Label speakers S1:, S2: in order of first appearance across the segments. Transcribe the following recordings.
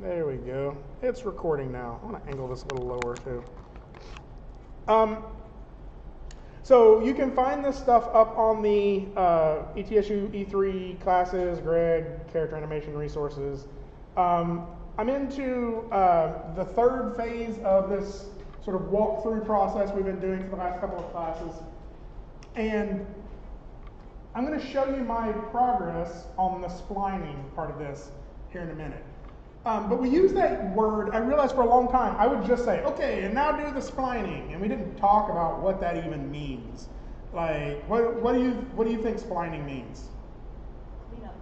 S1: There we go. It's recording now. I want to angle this a little lower too. So you can find this stuff up on the ETSU E3 classes, Greg, character animation resources. I'm into the third phase of this sort of walkthrough process we've been doing for the last couple of classes. And I'm going to show you my progress on the splining part of this here in a minute. But we use that word, I realized for a long time, I would just say, okay, and now do the splining. And we didn't talk about what that even means. Like, what do you think splining means?
S2: Clean up.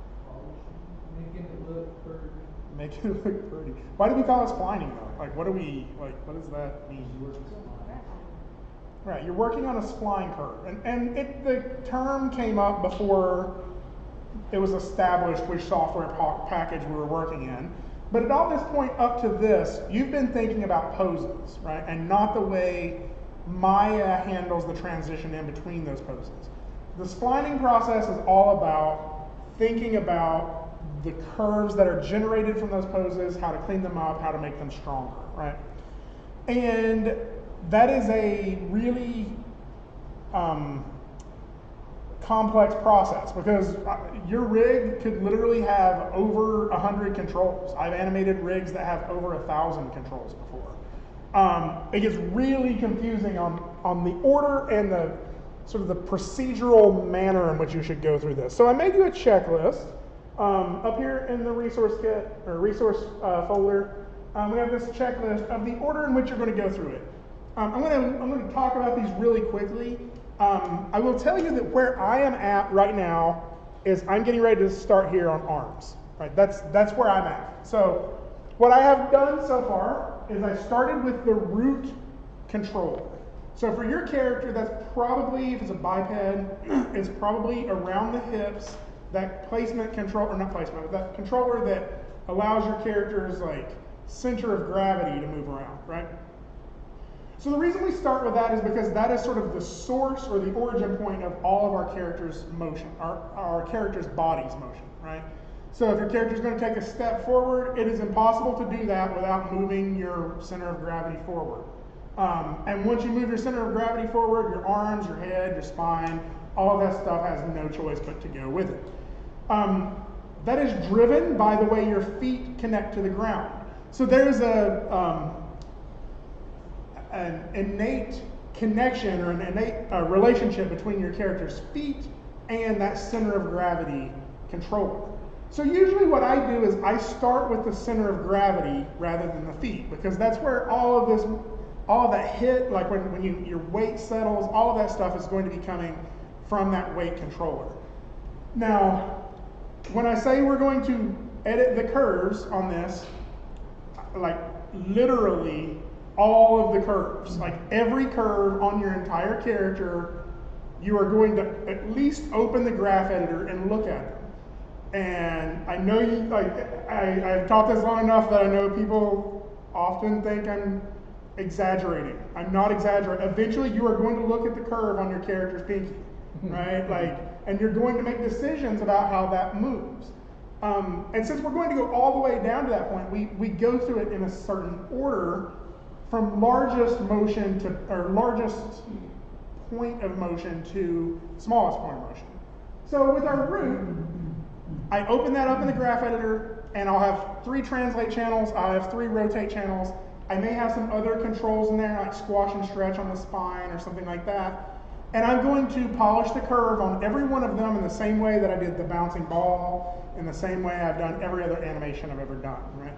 S3: Making it look pretty.
S1: Making it look pretty. Why do we call it splining though? Like, what does that mean? Right, you're working on a spline curve. And the term came up before it was established which software package we were working in. But at all this point up to this, you've been thinking about poses, right? And not the way Maya handles the transition in between those poses. The splining process is all about thinking about the curves that are generated from those poses, how to clean them up, how to make them stronger, right? And that is a really complex process because your rig could literally have over 100 controls. I've animated rigs that have over 1,000 controls before. It gets really confusing on the order and the sort of the procedural manner in which you should go through this. So I made you a checklist up here in the resource kit or resource folder. We have this checklist of the order in which you're going to go through it. I'm going to talk about these really quickly. I will tell you that where I am at right now is I'm getting ready to start here on arms. Right? That's where I'm at. So what I have done so far is I started with the root controller. So for your character, that's probably, if it's a biped, it's probably around the hips, that placement control, or not placement, but that controller that allows your character's like center of gravity to move around, right? So the reason we start with that is because that is sort of the source or the origin point of all of our character's motion, our character's body's motion, right? So if your character's going to take a step forward, it is impossible to do that without moving your center of gravity forward. And once you move your center of gravity forward, your arms, your head, your spine, all of that stuff has no choice but to go with it. That is driven by the way your feet connect to the ground. So there's an innate connection or an innate relationship between your character's feet and that center of gravity controller. So usually what I do is I start with the center of gravity rather than the feet because that's where all of that hit, like when your weight settles, all of that stuff is going to be coming from that weight controller. Now, when I say we're going to edit the curves on this, like literally all of the curves, like every curve on your entire character, you are going to at least open the graph editor and look at them. And I know you, like, I've taught this long enough that I know people often think I'm exaggerating. I'm not exaggerating. Eventually you are going to look at the curve on your character's pinky, right? Like, and you're going to make decisions about how that moves. And since we're going to go all the way down to that point, we go through it in a certain order from largest motion to, or largest point of motion to smallest point of motion. So with our root, I open that up in the graph editor and I'll have 3 translate channels, I have 3 rotate channels. I may have some other controls in there like squash and stretch on the spine or something like that. And I'm going to polish the curve on every one of them in the same way that I did the bouncing ball, in the same way I've done every other animation I've ever done, right?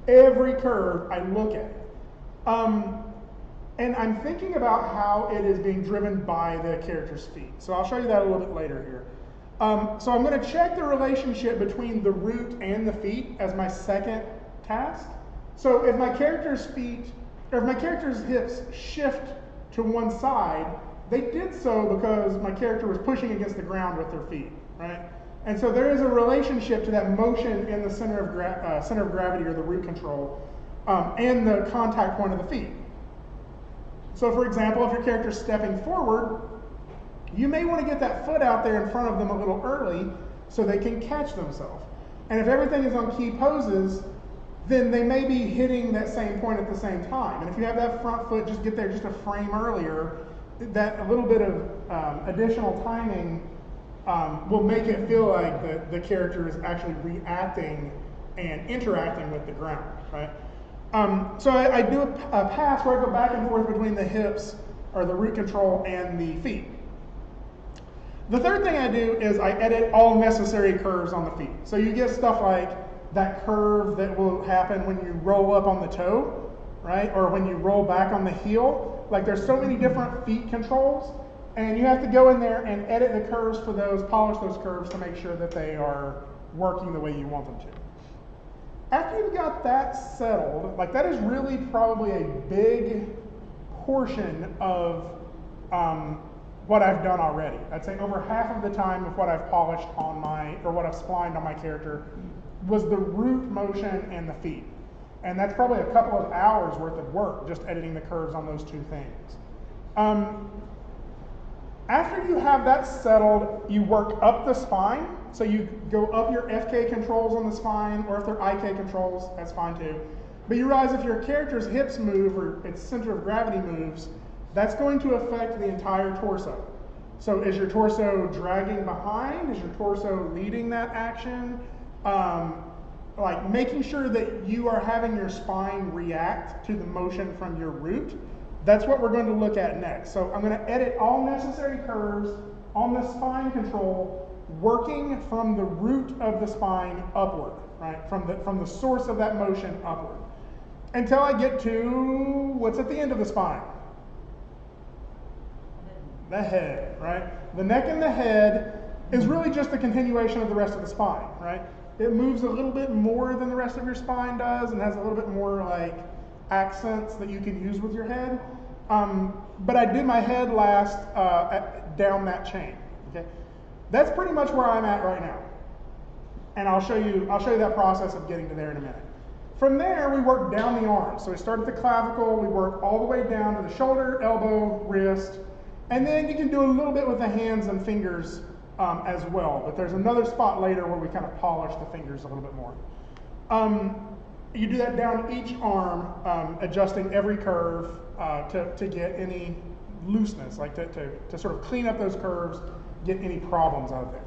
S1: Every curve, I look at it. And I'm thinking about how it is being driven by the character's feet. So I'll show you that a little bit later here. So I'm going to check the relationship between the root and the feet as my second task. So if my character's feet, or if my character's hips shift to one side, they did so because my character was pushing against the ground with their feet, right? And so there is a relationship to that motion in the center of gravity or the root control and the contact point of the feet. So for example, if your character's stepping forward, you may want to get that foot out there in front of them a little early so they can catch themselves. And if everything is on key poses, then they may be hitting that same point at the same time. And if you have that front foot just get there just a frame earlier, that a little bit of additional timing will make it feel like the character is actually reacting and interacting with the ground, right? So I do a pass where I go back and forth between the hips, or the root control, and the feet. The third thing I do is I edit all necessary curves on the feet. So you get stuff like that curve that will happen when you roll up on the toe, right? Or when you roll back on the heel. Like there's so many different feet controls, and you have to go in there and edit the curves for those, polish those curves to make sure that they are working the way you want them to. After you've got that settled, like that is really probably a big portion of what I've done already. I'd say over half of the time of what I've polished on or what I've splined on my character was the root motion and the feet. And that's probably a couple of hours worth of work just editing the curves on those two things. After you have that settled, you work up the spine. So you go up your FK controls on the spine, or if they're IK controls, that's fine too. But you realize if your character's hips move or its center of gravity moves, that's going to affect the entire torso. So is your torso dragging behind? Is your torso leading that action? Like making sure that you are having your spine react to the motion from your root. That's what we're going to look at next. So I'm going to edit all necessary curves on the spine control, working from the root of the spine upward, right? From the source of that motion upward, until I get to what's at the end of the spine. The head, right? The neck and the head is really just a continuation of the rest of the spine, right? It moves a little bit more than the rest of your spine does and has a little bit more like accents that you can use with your head. But I did my head last down that chain, okay? That's pretty much where I'm at right now. And I'll show you that process of getting to there in a minute. From there, we work down the arms. So we start at the clavicle, we work all the way down to the shoulder, elbow, wrist, and then you can do a little bit with the hands and fingers as well. But there's another spot later where we kind of polish the fingers a little bit more. You do that down each arm, adjusting every curve to get any looseness, like to sort of clean up those curves, get any problems out of there.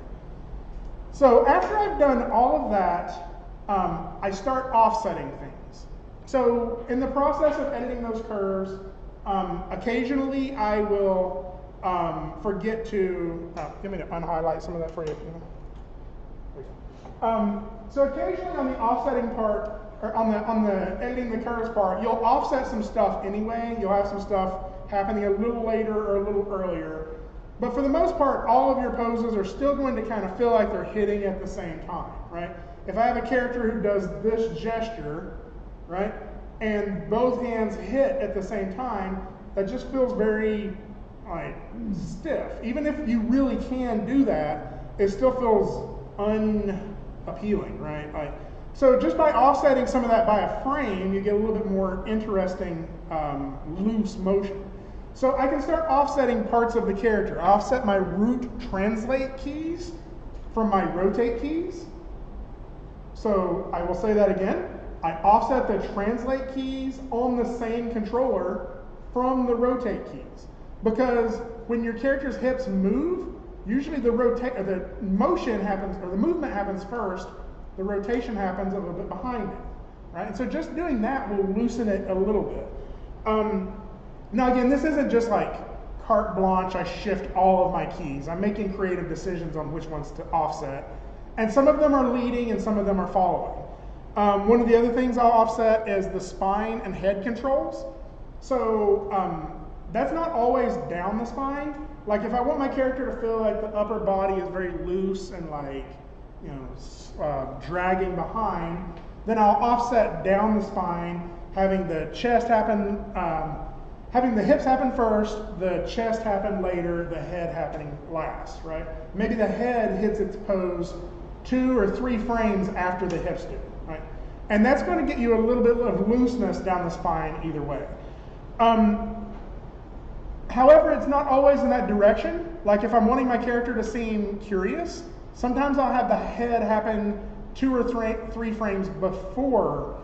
S1: So after I've done all of that, I start offsetting things. So in the process of editing those curves, occasionally I will forget to, give me to unhighlight some of that for you. So occasionally on the offsetting part, or on the editing the curves part, you'll offset some stuff anyway. You'll have some stuff happening a little later or a little earlier. But for the most part, all of your poses are still going to kind of feel like they're hitting at the same time, right? If I have a character who does this gesture, right, and both hands hit at the same time, that just feels very like stiff. Even if you really can do that, it still feels unappealing, right? Like, so just by offsetting some of that by a frame, you get a little bit more interesting loose motion. So I can start offsetting parts of the character. I offset my root translate keys from my rotate keys. So I will say that again. I offset the translate keys on the same controller from the rotate keys. Because when your character's hips move, usually the motion happens, or the movement happens first, the rotation happens a little bit behind it, right? And so just doing that will loosen it a little bit. Now again, this isn't just like carte blanche, I shift all of my keys. I'm making creative decisions on which ones to offset. And some of them are leading and some of them are following. One of the other things I'll offset is the spine and head controls. So that's not always down the spine. Like if I want my character to feel like the upper body is very loose and like, you know, dragging behind, then I'll offset down the spine, having the chest happen, having the hips happen first, the chest happen later, the head happening last, right? Maybe the head hits its pose 2 or 3 frames after the hips do, right? And that's going to get you a little bit of looseness down the spine either way. However, it's not always in that direction. Like if I'm wanting my character to seem curious, sometimes I'll have the head happen 2 or 3 frames before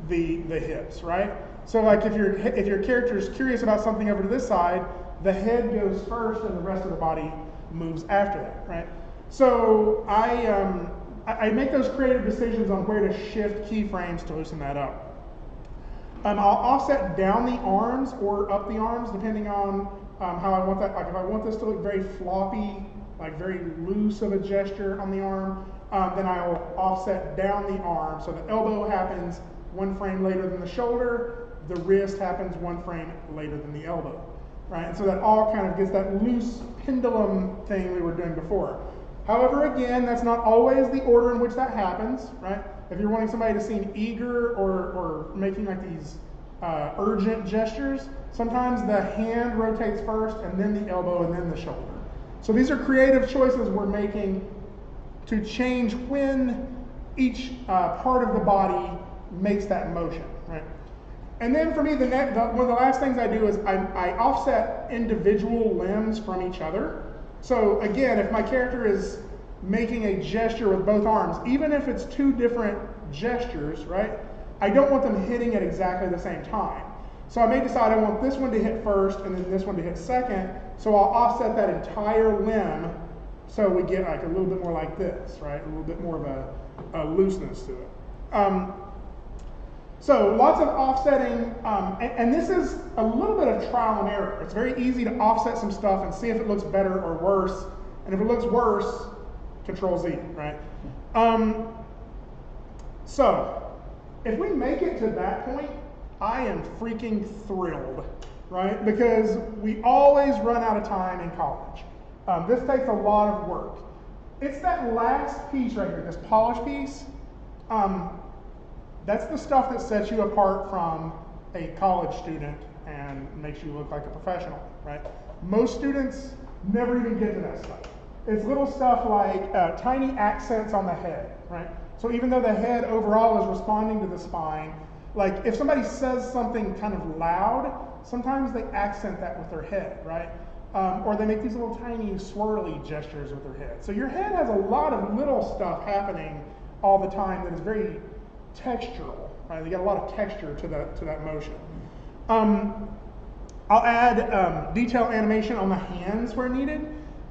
S1: the hips, right? So like if your character is curious about something over to this side, the head goes first and the rest of the body moves after that, right? So I make those creative decisions on where to shift keyframes to loosen that up. I'll offset down the arms or up the arms depending on how I want that. Like if I want this to look very floppy, like very loose of a gesture on the arm, then I'll offset down the arm. So the elbow happens one frame later than the shoulder, the wrist happens one frame later than the elbow, right? And so that all kind of gets that loose pendulum thing we were doing before. However, again, that's not always the order in which that happens, right? If you're wanting somebody to seem eager or making like these urgent gestures, sometimes the hand rotates first and then the elbow and then the shoulder. So these are creative choices we're making to change when each part of the body makes that motion, right? And then for me, one of the last things I do is I offset individual limbs from each other. So again, if my character is making a gesture with both arms, even if it's two different gestures, right? I don't want them hitting at exactly the same time. So I may decide I want this one to hit first and then this one to hit second. So I'll offset that entire limb so we get like a little bit more like this, right? A little bit more of a looseness to it. So lots of offsetting, and this is a little bit of trial and error. It's very easy to offset some stuff and see if it looks better or worse. And if it looks worse, Control Z, right? So if we make it to that point, I am freaking thrilled, right? Because we always run out of time in college. This takes a lot of work. It's that last piece right here, this polish piece. That's the stuff that sets you apart from a college student and makes you look like a professional, right? Most students never even get to that stuff. It's little stuff like tiny accents on the head, right? So even though the head overall is responding to the spine, like if somebody says something kind of loud, sometimes they accent that with their head, right? Or they make these little tiny swirly gestures with their head. So your head has a lot of little stuff happening all the time that is very textural, right? You got a lot of texture to that motion. I'll add detail animation on the hands where needed.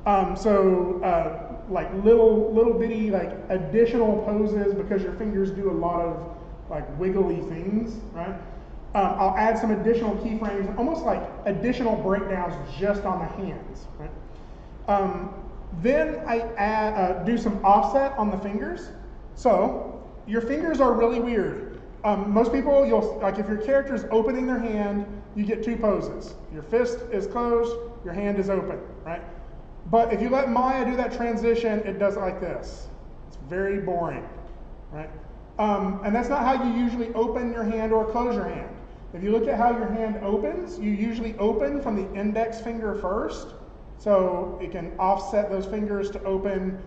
S1: Like little bitty like additional poses because your fingers do a lot of like wiggly things, right? I'll add some additional keyframes, almost like additional breakdowns just on the hands, right? Then I do some offset on the fingers. So your fingers are really weird. Most people, like if your character is opening their hand, you get two poses. Your fist is closed, your hand is open, right? But if you let Maya do that transition, it does it like this. It's very boring, right? And that's not how you usually open your hand or close your hand. If you look at how your hand opens, you usually open from the index finger first. So it can offset those fingers to open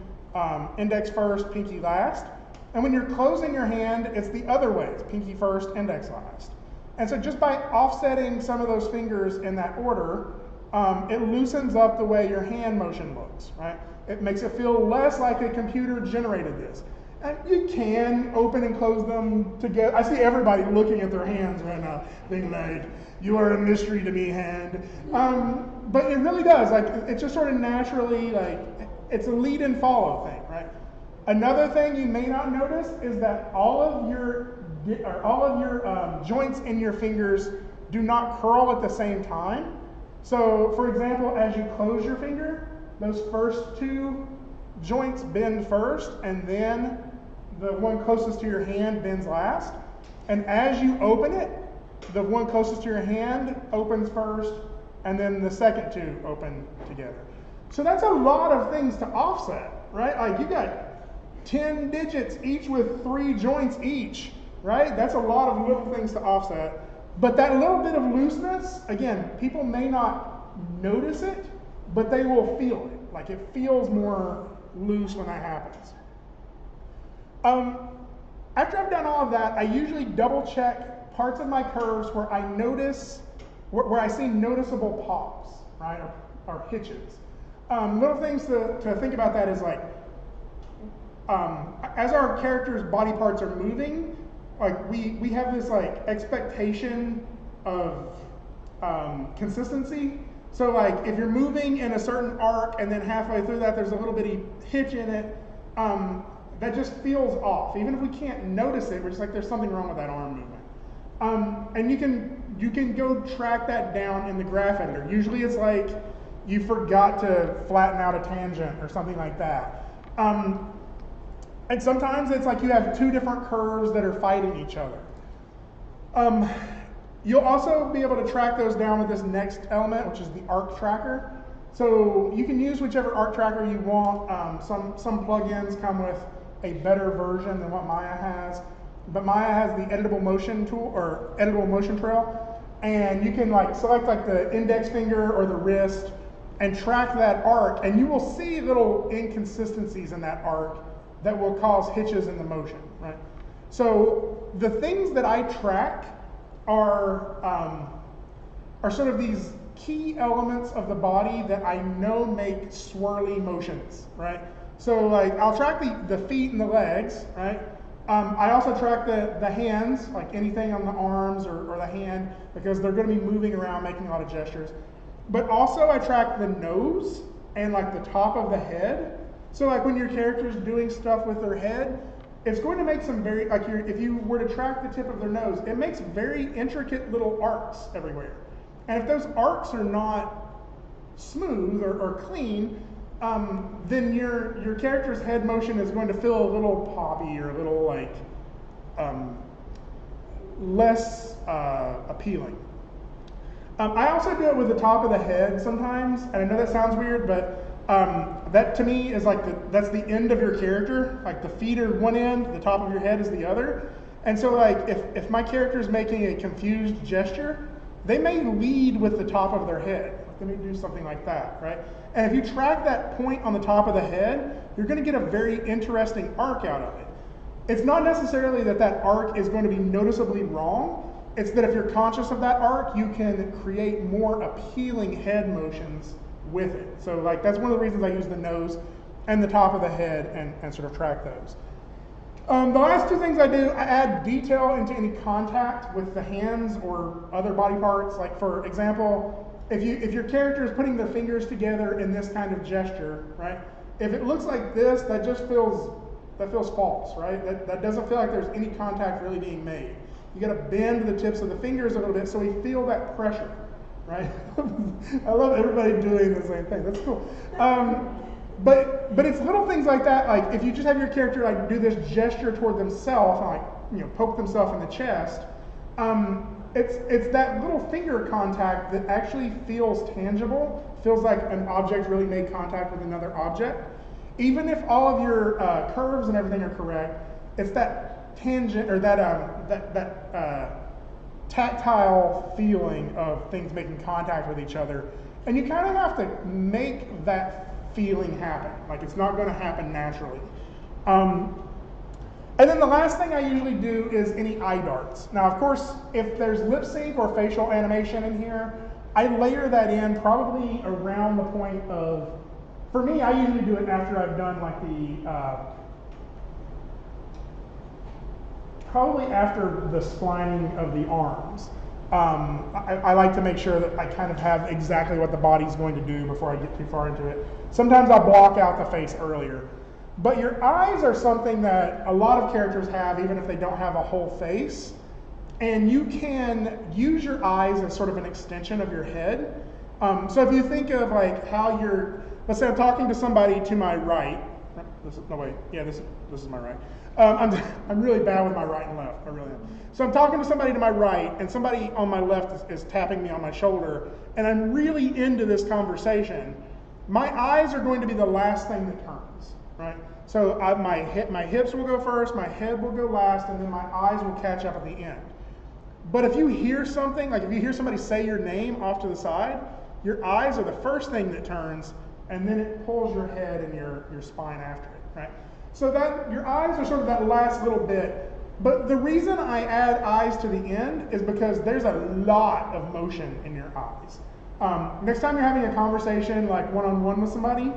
S1: index first, pinky last. And when you're closing your hand, it's the other way. It's pinky first, index last. And so just by offsetting some of those fingers in that order, it loosens up the way your hand motion looks, right? It makes it feel less like a computer generated this. And you can open and close them together. I see everybody looking at their hands right now, being like, you are a mystery to me, hand. But it really does, like, it just sort of naturally, like, it's a lead and follow thing, right? Another thing you may not notice is that all of your joints in your fingers do not curl at the same time. So, for example, as you close your finger, those first two joints bend first, and then the one closest to your hand bends last. And as you open it, the one closest to your hand opens first, and then the second two open together. So that's a lot of things to offset, right? Like you got 10 digits, each with 3 joints each, right? That's a lot of little things to offset. But that little bit of looseness, again, people may not notice it, but they will feel it. Like it feels more loose when that happens. After I've done all of that, I usually double check parts of my curves where I notice, where I see noticeable pops, right, or hitches. Little things to think about that is like, as our characters' body parts are moving, like we have this like expectation of consistency. So like if you're moving in a certain arc and then halfway through that there's a little bitty hitch in it, that just feels off. Even if we can't notice it, we're just like there's something wrong with that arm movement. And you can go track that down in the graph editor. Usually it's like you forgot to flatten out a tangent or something like that. And sometimes it's like you have two different curves that are fighting each other. You'll also be able to track those down with this next element, which is the arc tracker. So you can use whichever arc tracker you want. Some plugins come with a better version than what Maya has. But Maya has the editable motion tool, or editable motion trail. And you can like select like the index finger or the wrist and track that arc, and you will see little inconsistencies in that arc that will cause hitches in the motion, right? So the things that I track are sort of these key elements of the body that I know make swirly motions, right? So like I'll track the feet and the legs, right? I also track the hands, like anything on the arms or the hand, because they're going to be moving around, making a lot of gestures. But also I track the nose and like the top of the head. So like when your character's doing stuff with their head, it's going to make some very, like if you were to track the tip of their nose, it makes very intricate little arcs everywhere. And if those arcs are not smooth or clean, then your character's head motion is going to feel a little poppy or a little like less appealing. I also do it with the top of the head sometimes, and I know that sounds weird, but that to me is like that's the end of your character. Like the feet are one end, the top of your head is the other. And so like if my character is making a confused gesture, they may lead with the top of their head. Like, let me do something like that, right? And if you track that point on the top of the head, you're going to get a very interesting arc out of it. It's not necessarily that that arc is going to be noticeably wrong. It's that if you're conscious of that arc, you can create more appealing head motions with it. So like that's one of the reasons I use the nose and the top of the head and sort of track those. The last two things I do, I add detail into any contact with the hands or other body parts. Like for example, if your character is putting their fingers together in this kind of gesture, right? If it looks like this, that feels false, right? That doesn't feel like there's any contact really being made. You got to bend the tips of the fingers a little bit so we feel that pressure, right? I love everybody doing the same thing. That's cool. But it's little things like that. Like if you just have your character like do this gesture toward themselves and like poke themselves in the chest, it's that little finger contact that actually feels tangible. Feels like an object really made contact with another object. Even if all of your curves and everything are correct, it's that tangent or that tactile feeling of things making contact with each other, and you kind of have to make that feeling happen. Like it's not going to happen naturally. And then the last thing I usually do is any eye darts. Now, of course, if there's lip sync or facial animation in here, I layer that in probably around the point of. For me, I usually do it after I've done like probably after the splining of the arms. I like to make sure that I kind of have exactly what the body's going to do before I get too far into it. Sometimes I'll block out the face earlier. But your eyes are something that a lot of characters have, even if they don't have a whole face. And you can use your eyes as sort of an extension of your head. So if you think of like how let's say I'm talking to somebody to my right. This is my right. I'm really bad with my right and left. I really am. So I'm talking to somebody to my right, and somebody on my left is tapping me on my shoulder, and I'm really into this conversation. My eyes are going to be the last thing that turns, right? So my hips will go first, my head will go last, and then my eyes will catch up at the end. But if you hear something, like if you hear somebody say your name off to the side, your eyes are the first thing that turns, and then it pulls your head and your spine after it, right? So that your eyes are sort of that last little bit. But the reason I add eyes to the end is because there's a lot of motion in your eyes. Next time you're having a conversation like one-on-one with somebody,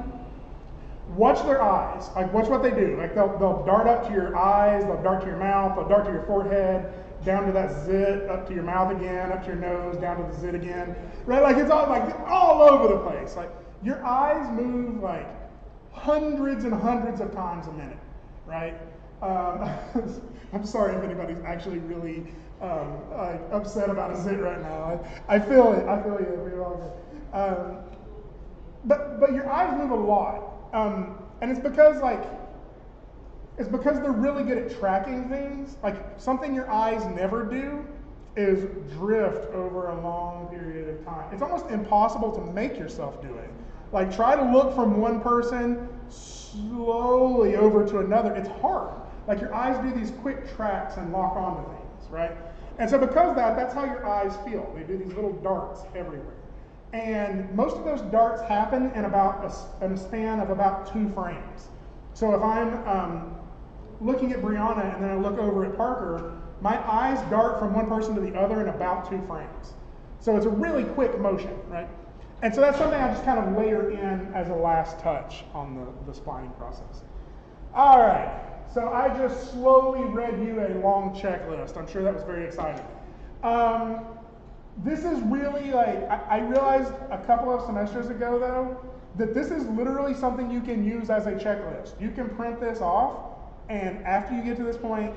S1: watch their eyes. Like, watch what they do. Like, they'll dart up to your eyes, they'll dart to your mouth, they'll dart to your forehead, down to that zit, up to your mouth again, up to your nose, down to the zit again. Right? Like, it's all over the place. Like, your eyes move like hundreds and hundreds of times a minute. Right? I'm sorry if anybody's actually really upset about a zit right now. I feel it. I feel you. We all do. But your eyes move a lot. And it's because they're really good at tracking things. Like, something your eyes never do is drift over a long period of time. It's almost impossible to make yourself do it. Like, try to look from one person slowly over to another. It's hard. Like, your eyes do these quick tracks and lock onto things, right? And so because of that, that's how your eyes feel. They do these little darts everywhere. And most of those darts happen in in a span of about 2 frames. So if I'm looking at Brianna and then I look over at Parker, my eyes dart from one person to the other in about 2 frames. So it's a really quick motion, right? And so that's something I just kind of layer in as a last touch on the splining process. All right, so I just slowly read you a long checklist. I'm sure that was very exciting. This is really I realized a couple of semesters ago, though, that this is literally something you can use as a checklist. You can print this off, and after you get to this point,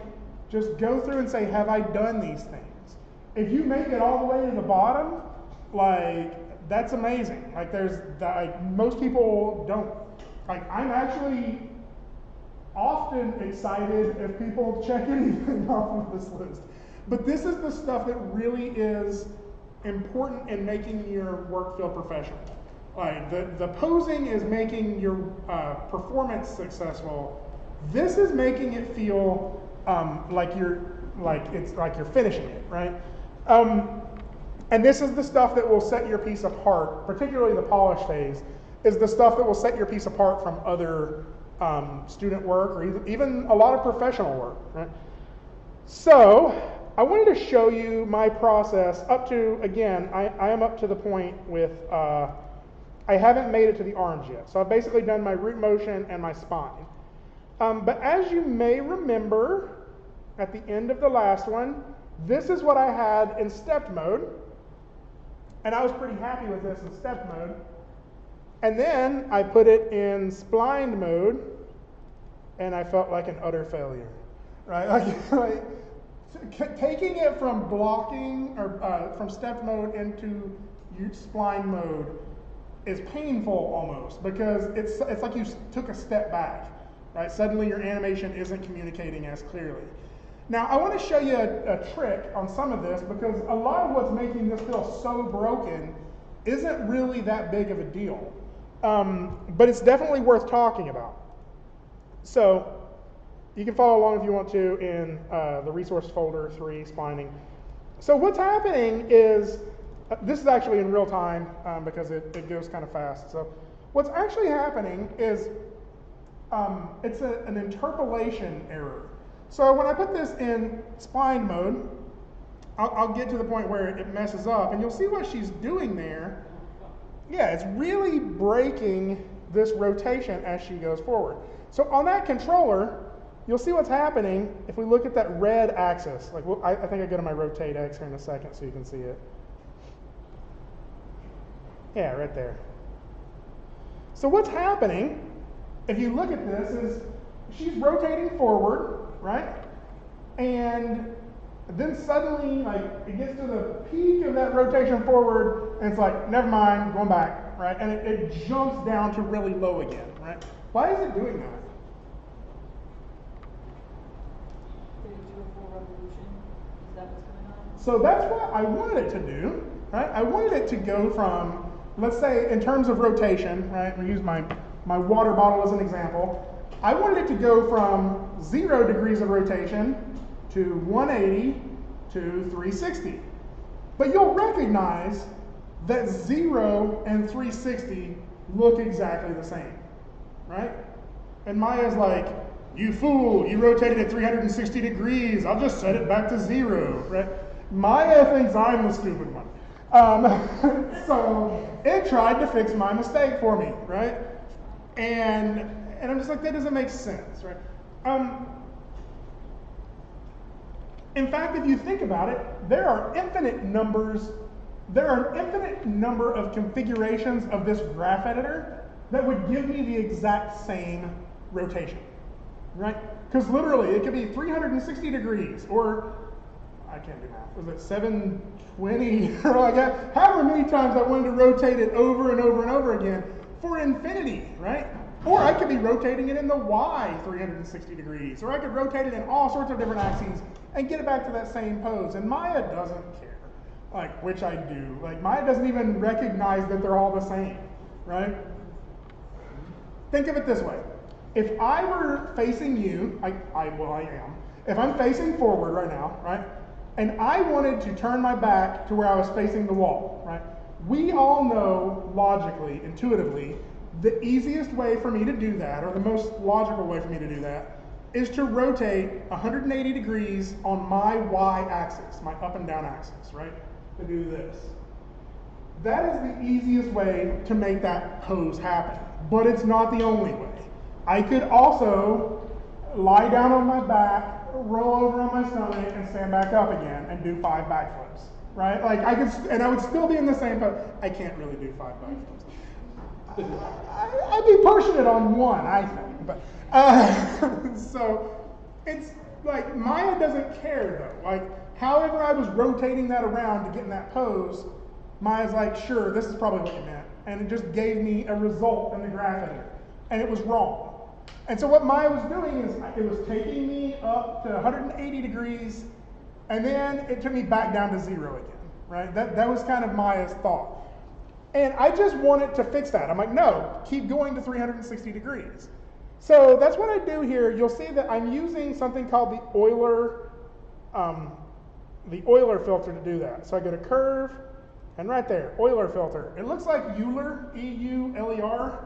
S1: just go through and say, have I done these things? If you make it all the way to the bottom, that's amazing. Most people don't. I'm actually often excited if people check anything off of this list. But this is the stuff that really is important in making your work feel professional. The posing is making your performance successful. This is making it feel like you're finishing it, right? And this is the stuff that will set your piece apart, particularly the polish phase, is the stuff that will set your piece apart from other student work or even a lot of professional work, right? So I wanted to show you my process up to, again, I am up to the point with, I haven't made it to the arms yet. So I've basically done my root motion and my spine. But as you may remember, at the end of the last one, this is what I had in stepped mode. And I was pretty happy with this in stepped mode. And then I put it in splined mode, and I felt like an utter failure, right? Taking it from blocking or from stepped mode into spline mode is painful almost, because it's like you took a step back, right? Suddenly your animation isn't communicating as clearly. Now I want to show you a trick on some of this, because a lot of what's making this feel so broken isn't really that big of a deal, but it's definitely worth talking about. So you can follow along if you want to in the resource folder 3, splining. So what's happening is, this is actually in real time because it goes kind of fast. So what's actually happening is it's an interpolation error. So when I put this in spline mode, I'll get to the point where it messes up, and you'll see what she's doing there. Yeah, it's really breaking this rotation as she goes forward. So on that controller, you'll see what's happening if we look at that red axis. I think I go to my rotate X here in a second so you can see it. Yeah, right there. So what's happening, if you look at this, is she's rotating forward, right? And then suddenly, it gets to the peak of that rotation forward, and it's like, never mind, going back, right? And it jumps down to really low again, right? Why is it doing that? So that's what I wanted it to do, right? I wanted it to go from, let's say, in terms of rotation, right? We use my water bottle as an example. I wanted it to go from 0 degrees of rotation to 180 to 360. But you'll recognize that 0 and 360 look exactly the same, right? And Maya's like, you fool, you rotated at 360 degrees. I'll just set it back to 0, right? Maya thinks I'm the stupid one. So it tried to fix my mistake for me, right? And I'm just like, that doesn't make sense, right? In fact, if you think about it, there are an infinite number of configurations of this graph editor that would give me the exact same rotation, right? Because literally, it could be 360 degrees, or I can't do math. Was it 720? Or like that? However many times I wanted to rotate it over and over and over again for infinity, right? Or I could be rotating it in the Y 360 degrees, or I could rotate it in all sorts of different axes and get it back to that same pose. And Maya doesn't care, like, which I do. Like, Maya doesn't even recognize that they're all the same, right? Think of it this way. If I were facing you, I am. If I'm facing forward right now, right, and I wanted to turn my back to where I was facing the wall, right, we all know logically, intuitively, the easiest way for me to do that, or the most logical way for me to do that, is to rotate 180 degrees on my y-axis, my up and down axis, right? To do this. That is the easiest way to make that pose happen, but it's not the only way. I could also lie down on my back, roll over on my stomach, and stand back up again and do 5 backflips, right? Like I could, and I would still be in the same pose. I can't really do 5 backflips. I'd be pushing it on one, I think. But so it's like Maya doesn't care though. Like however I was rotating that around to get in that pose, Maya's like, sure, this is probably what you meant, and it just gave me a result in the graph editor, and it was wrong. And so what Maya was doing is it was taking me up to 180 degrees, and then it took me back down to 0 again, right? That was kind of Maya's thought. And I just wanted to fix that. I'm like, no, keep going to 360 degrees. So that's what I do here. You'll see that I'm using something called the Euler filter to do that. So I go to curve, and right there, Euler filter. It looks like Euler, E-U-L-E-R,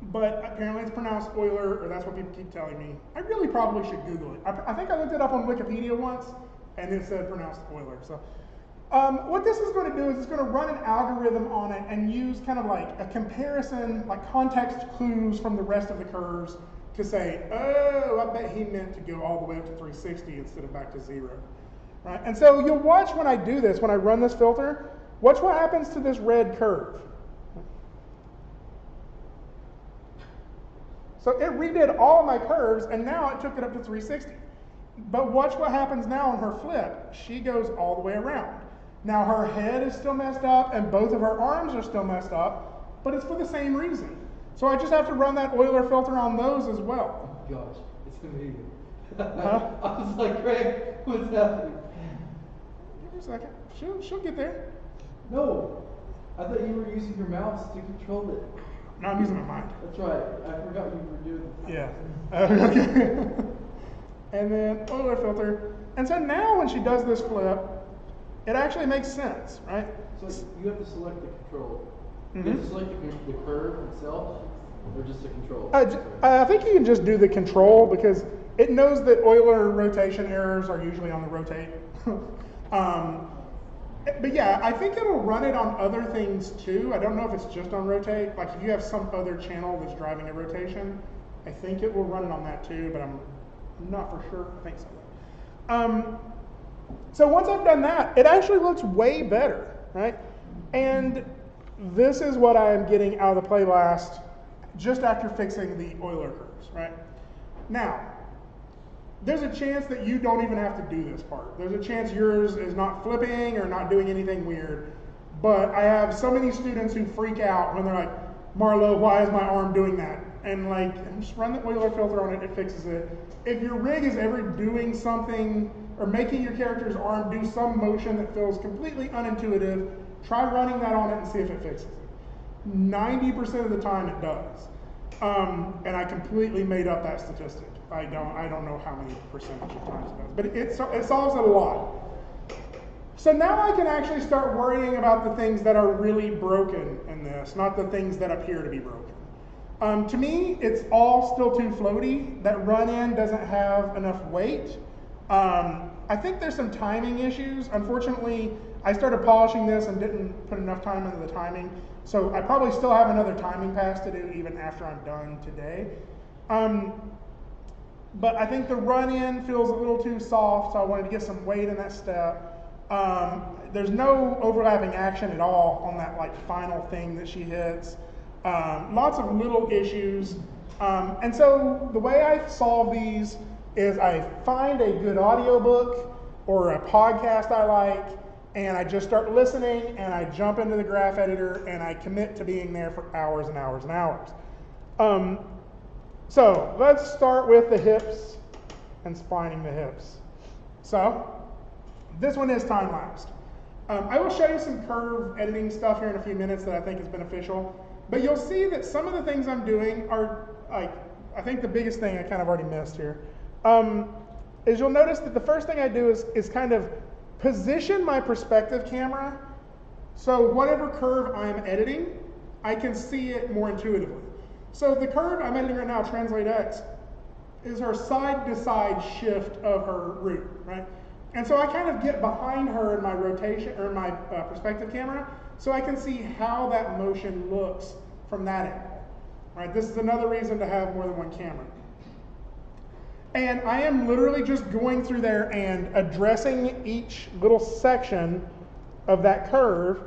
S1: but apparently it's pronounced Euler, or that's what people keep telling me. I really probably should Google it. I think I looked it up on Wikipedia once, and it said pronounced Euler. So. What this is going to do is it's going to run an algorithm on it and use kind of like a comparison, like context clues from the rest of the curves to say, oh, I bet he meant to go all the way up to 360 instead of back to 0. Right? And so you'll watch when I do this, when I run this filter, watch what happens to this red curve. So it redid all of my curves, and now it took it up to 360. But watch what happens now on her flip. She goes all the way around. Now her head is still messed up, and both of her arms are still messed up, but it's for the same reason. So I just have to run that Euler filter on those as well.
S3: Oh gosh, it's amazing.
S1: Huh?
S3: I was like, Greg, what's happening?
S1: Give her a second. She'll get there.
S3: No, I thought you were using your mouse to control it.
S1: No, I'm using my mind.
S3: That's right. I forgot you were doing it.
S1: Yeah. Okay. And then Euler filter. And so now when she does this flip, it actually makes sense, right?
S3: So you have to select the control.
S1: Mm-hmm.
S3: You have to select the curve itself, or just the control?
S1: I think you can just do the control because it knows that Euler rotation errors are usually on the rotate. But yeah, I think it'll run it on other things too. I don't know if it's just on rotate. Like if you have some other channel that's driving a rotation, I think it will run it on that too, but I'm not for sure. I think so. So once I've done that, it actually looks way better, right? And this is what I am getting out of the playlist just after fixing the Euler curves, right? Now, there's a chance that you don't even have to do this part. There's a chance yours is not flipping or not doing anything weird. But I have so many students who freak out when they're like, Marlo, why is my arm doing that? And like, just run the Euler filter on it, it fixes it. If your rig is ever doing something or making your character's arm do some motion that feels completely unintuitive, try running that on it and see if it fixes it. 90% of the time it does. And I completely made up that statistic. I don't know how many percentage of times it does, but it solves it a lot. So now I can actually start worrying about the things that are really broken in this, not the things that appear to be broken. To me, it's all still too floaty. That run-in doesn't have enough weight. I think there's some timing issues. Unfortunately, I started polishing this and didn't put enough time into the timing. So I probably still have another timing pass to do even after I'm done today. But I think the run-in feels a little too soft, so I wanted to get some weight in that step. There's no overlapping action at all on that like final thing that she hits. Lots of little issues. And so the way I solve these is I find a good audiobook or a podcast I like, and I just start listening, and I jump into the graph editor, and I commit to being there for hours and hours and hours. So let's start with the hips and splining the hips. So this one is time-lapsed. I will show you some curve editing stuff here in a few minutes that I think is beneficial, but you'll see that some of the things I'm doing are, like, I think the biggest thing I kind of already missed here, is you'll notice that the first thing I do is kind of position my perspective camera so whatever curve I'm editing, I can see it more intuitively. So the curve I'm editing right now, Translate X, is her side-to-side shift of her root, right? And so I kind of get behind her in my rotation, or in my perspective camera, so I can see how that motion looks from that angle, right? This is another reason to have more than one camera. And I am literally just going through there and addressing each little section of that curve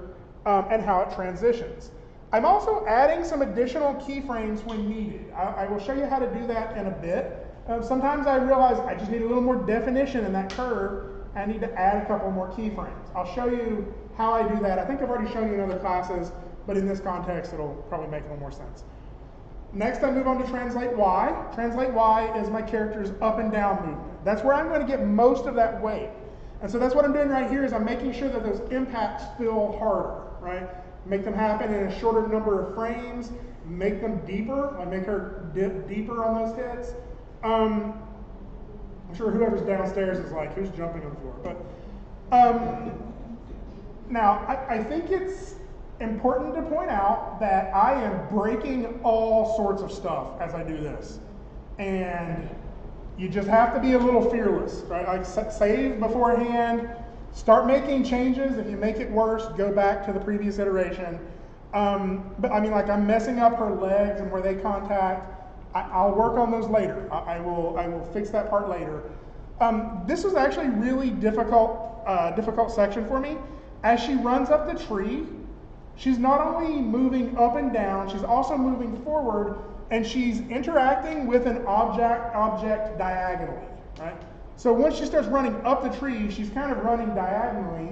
S1: and how it transitions. I'm also adding some additional keyframes when needed. I will show you how to do that in a bit. Sometimes I realize I just need a little more definition in that curve. I need to add a couple more keyframes. I'll show you how I do that. I think I've already shown you in other classes, but in this context, it'll probably make a little more sense. Next, I move on to Translate Y. Translate Y is my character's up and down movement. That's where I'm going to get most of that weight. And so that's what I'm doing right here is I'm making sure that those impacts feel harder, right? Make them happen in a shorter number of frames, make them deeper. I make her dip deeper on those hits. I'm sure whoever's downstairs is like, who's jumping on the floor? But now, I think it's important to point out that I am breaking all sorts of stuff as I do this. And you just have to be a little fearless, right? Like save beforehand, start making changes. If you make it worse, go back to the previous iteration. But I mean, like I'm messing up her legs and where they contact. I'll work on those later. I will fix that part later. This was actually really difficult section for me. As she runs up the tree, she's not only moving up and down, she's also moving forward, and she's interacting with an object diagonally, right? So once she starts running up the tree, she's kind of running diagonally,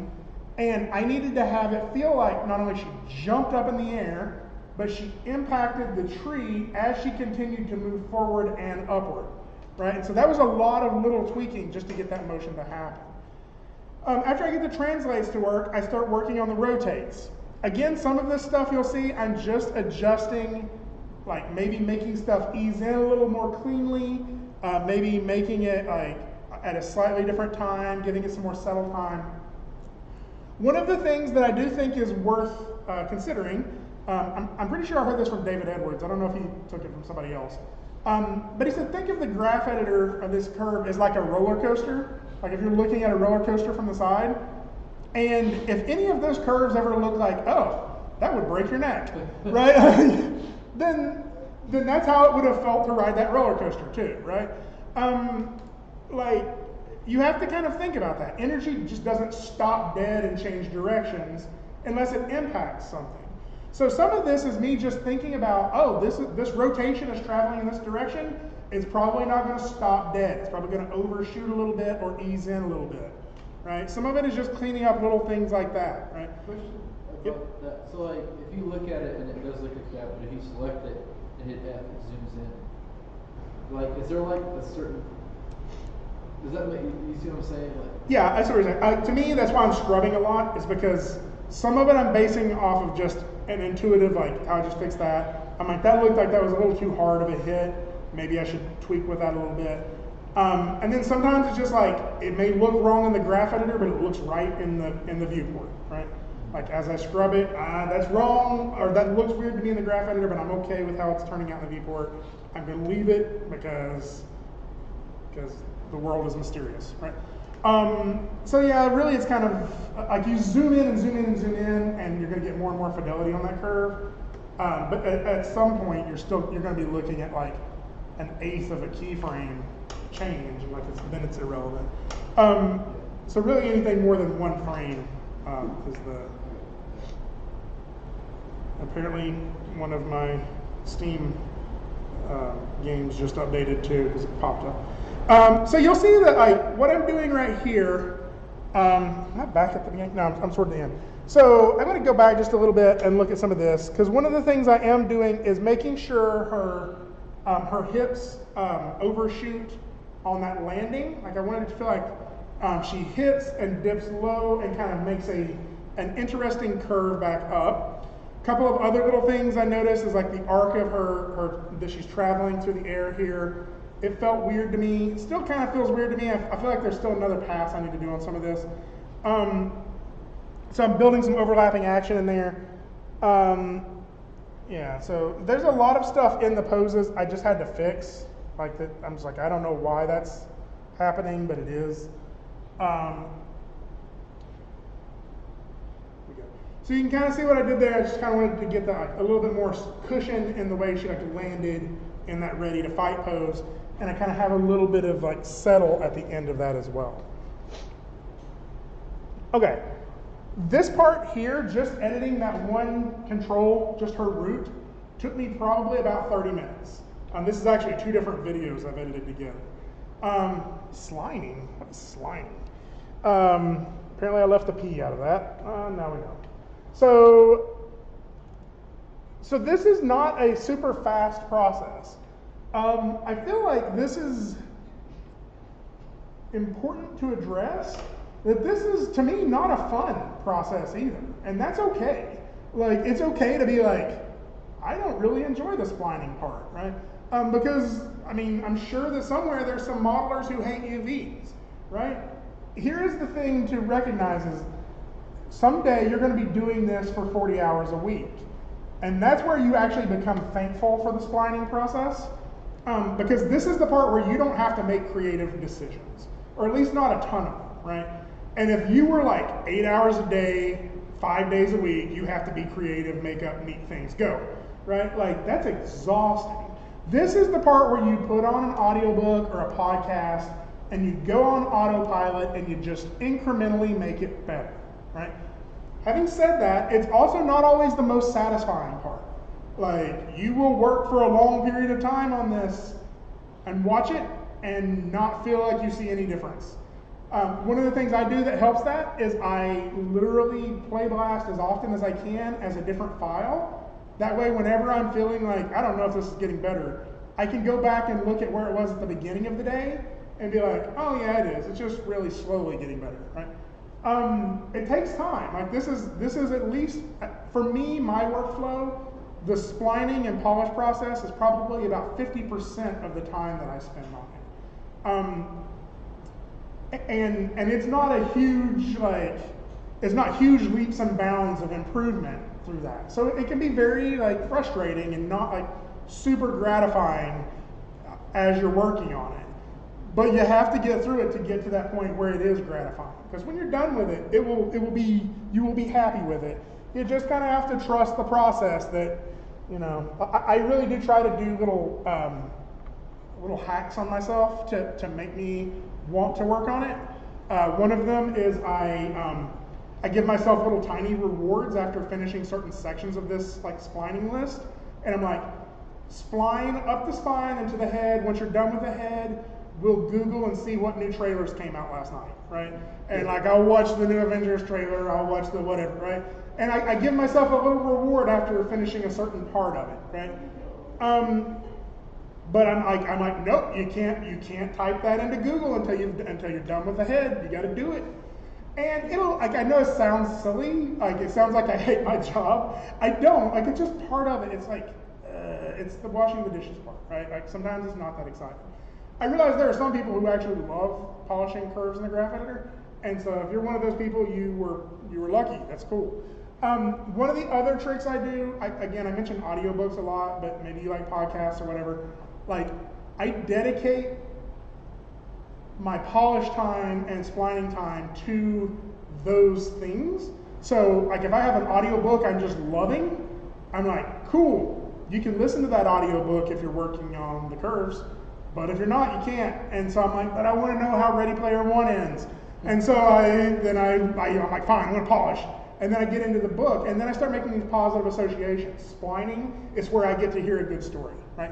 S1: and I needed to have it feel like not only she jumped up in the air, but she impacted the tree as she continued to move forward and upward, right? And so that was a lot of little tweaking just to get that motion to happen. After I get the translates to work, I start working on the rotates. Again, some of this stuff you'll see, I'm just adjusting, like maybe making stuff ease in a little more cleanly, maybe making it like at a slightly different time, giving it some more settle time. One of the things that I do think is worth considering, I'm pretty sure I heard this from David Edwards. I don't know if he took it from somebody else. But he said, think of the graph editor of this curve as like a roller coaster. Like if you're looking at a roller coaster from the side. And if any of those curves ever look like, oh, that would break your neck, right? then that's how it would have felt to ride that roller coaster too, right? Like, you have to kind of think about that. Energy just doesn't stop dead and change directions unless it impacts something. So some of this is me just thinking about, oh, this rotation is traveling in this direction. It's probably not going to stop dead. It's probably going to overshoot a little bit or ease in a little bit, right? Some of it is just cleaning up little things like that, right?
S3: Question about that. So like, if you look at it and it does look like that, but if you select it and hit F, it zooms in. Like, is there like a certain, does that make, you see what I'm saying? Like,
S1: yeah, I see what you're saying. To me, that's why I'm scrubbing a lot, is because some of it I'm basing off of just an intuitive, like, I'll just fix that. I'm like, that looked like that was a little too hard of a hit. Maybe I should tweak with that a little bit. And then sometimes it's just like, it may look wrong in the graph editor, but it looks right in the viewport, right? Like as I scrub it, that's wrong, or that looks weird to me in the graph editor, but I'm okay with how it's turning out in the viewport. I'm gonna leave it because the world is mysterious, right? So yeah, really it's kind of like you zoom in and zoom in and zoom in, and you're going to get more and more fidelity on that curve. But at some point, you're going to be looking at like an eighth of a keyframe change, and then it's irrelevant. So really, anything more than one frame is the. Apparently, one of my Steam games just updated too because it popped up. So you'll see that like what I'm doing right here. Not back at the beginning. No, I'm toward the end. So I'm going to go back just a little bit and look at some of this because one of the things I am doing is making sure her hips overshoot on that landing. Like I wanted to feel like she hits and dips low and kind of makes an interesting curve back up. A couple of other little things I noticed is like the arc of her that she's traveling through the air here. It felt weird to me. It still kind of feels weird to me. I feel like there's still another pass I need to do on some of this. So I'm building some overlapping action in there. Yeah, so there's a lot of stuff in the poses I just had to fix. Like that, I'm just like, I don't know why that's happening, but it is. So you can kind of see what I did there. I just kind of wanted to get a little bit more cushion in the way she landed in that ready to fight pose, and I kind of have a little bit of like settle at the end of that as well. Okay, this part here, just editing that one control, just her root, took me probably about 30 minutes. This is actually 2 different videos I've edited together. Slining, what is slining? Apparently I left the P out of that. Now we know. So this is not a super fast process. I feel like this is important to address, that this is, to me, not a fun process either. And that's okay. Like, it's okay to be like, I don't really enjoy the splining part, right? Because, I mean, I'm sure that somewhere there's some modelers who hate UVs, right? Here's the thing to recognize is, someday you're going to be doing this for 40 hours a week. And that's where you actually become thankful for the splining process, because this is the part where you don't have to make creative decisions, or at least not a ton of them, right? And if you were like 8 hours a day, 5 days a week, you have to be creative, make up neat things, go, right? Like, that's exhausting. This is the part where you put on an audiobook or a podcast, and you go on autopilot, and you just incrementally make it better. Right? Having said that, it's also not always the most satisfying part. Like, you will work for a long period of time on this and watch it and not feel like you see any difference. One of the things I do that helps that is I literally play blast as often as I can as a different file. That way, whenever I'm feeling like, I don't know if this is getting better, I can go back and look at where it was at the beginning of the day and be like, oh yeah, it is. It's just really slowly getting better, right? It takes time. Like this is at least, for me, my workflow, the splining and polish process is probably about 50% of the time that I spend on it. And it's not a huge, like, it's not huge leaps and bounds of improvement through that. So it can be very like frustrating and not like super gratifying as you're working on it. But you have to get through it to get to that point where it is gratifying. Because when you're done with it, you will be happy with it. You just kind of have to trust the process that, you know, I really do try to do little hacks on myself to make me want to work on it. One of them is I give myself little tiny rewards after finishing certain sections of this like splining list. And I'm like, spline up the spine and to the head. Once you're done with the head, we'll Google and see what new trailers came out last night, right? And like, I'll watch the new Avengers trailer, I'll watch the whatever, right? And I give myself a little reward after finishing a certain part of it, right? But I'm like, nope, you can't type that into Google until you're done with the head. You got to do it. And it'll, like, I know it sounds silly, like it sounds like I hate my job. I don't. Like, it's just part of it. It's like, it's the washing the dishes part, right? Like, sometimes it's not that exciting. I realize there are some people who actually love polishing curves in the graph editor, and so if you're one of those people, you were lucky. That's cool. One of the other tricks I do, again, I mentioned audiobooks a lot, but maybe you like podcasts or whatever. Like, I dedicate my polish time and splining time to those things. So like if I have an audiobook I'm just loving, I'm like, cool, you can listen to that audiobook if you're working on the curves, but if you're not, you can't. And so I'm like, but I want to know how Ready Player One ends. And so I'm like, fine, I'm gonna polish. And then I get into the book, and then I start making these positive associations. Splining is where I get to hear a good story, right?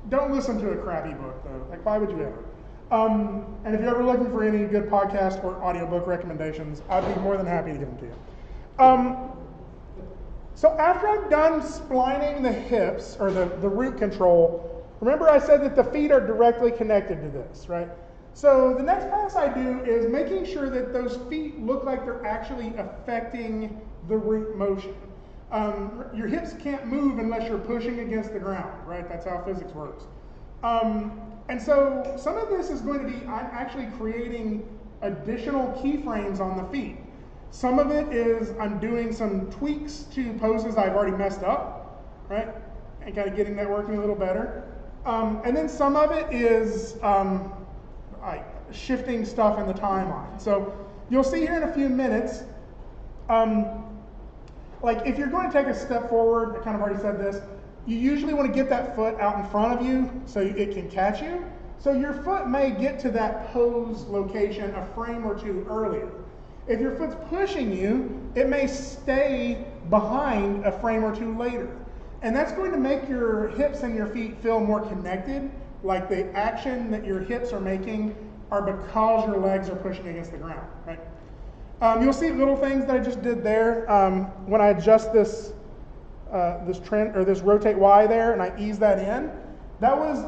S1: Don't listen to a crappy book, though. Like, why would you ever? And if you're ever looking for any good podcast or audiobook recommendations, I'd be more than happy to give them to you. So after I'm done splining the hips, or the root control, remember I said that the feet are directly connected to this, right? So the next pass I do is making sure that those feet look like they're actually affecting the root motion. Your hips can't move unless you're pushing against the ground, right? That's how physics works. And so some of this is going to be, I'm actually creating additional keyframes on the feet. Some of it is I'm doing some tweaks to poses I've already messed up, right? And kind of getting that working a little better. And then some of it is shifting stuff in the timeline. So you'll see here in a few minutes, like if you're going to take a step forward, I kind of already said this, you usually want to get that foot out in front of you so it can catch you. So your foot may get to that pose location a frame or two earlier. If your foot's pushing you, it may stay behind a frame or two later. And that's going to make your hips and your feet feel more connected, like the action that your hips are making are because your legs are pushing against the ground, right? You'll see little things that I just did there. When I adjust this this rotate Y there, and I ease that in, that was